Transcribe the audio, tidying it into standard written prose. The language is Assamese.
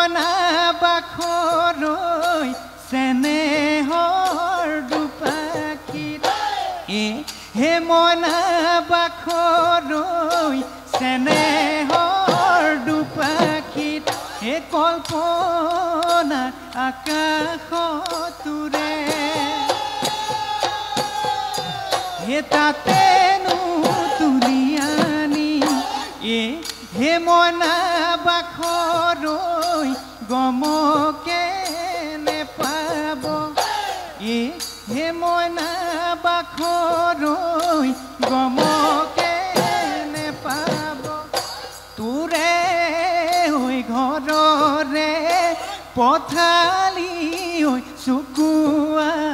মনা বাখৰৈ চেনেহৰ দুপাখিত হে মনা বাখৰৈ চেনেহৰ দুপাখিত হে কল্পনা আকাশতুৰে হে তাতেনো তুলি আনি হে মনা বাখৰৈ গমকে নেপাব হে মনা বাখৰৈ গমকে নেপাব তোৰে হৈ ঘৰৰে পথালি হৈ চকুৱাবোৰে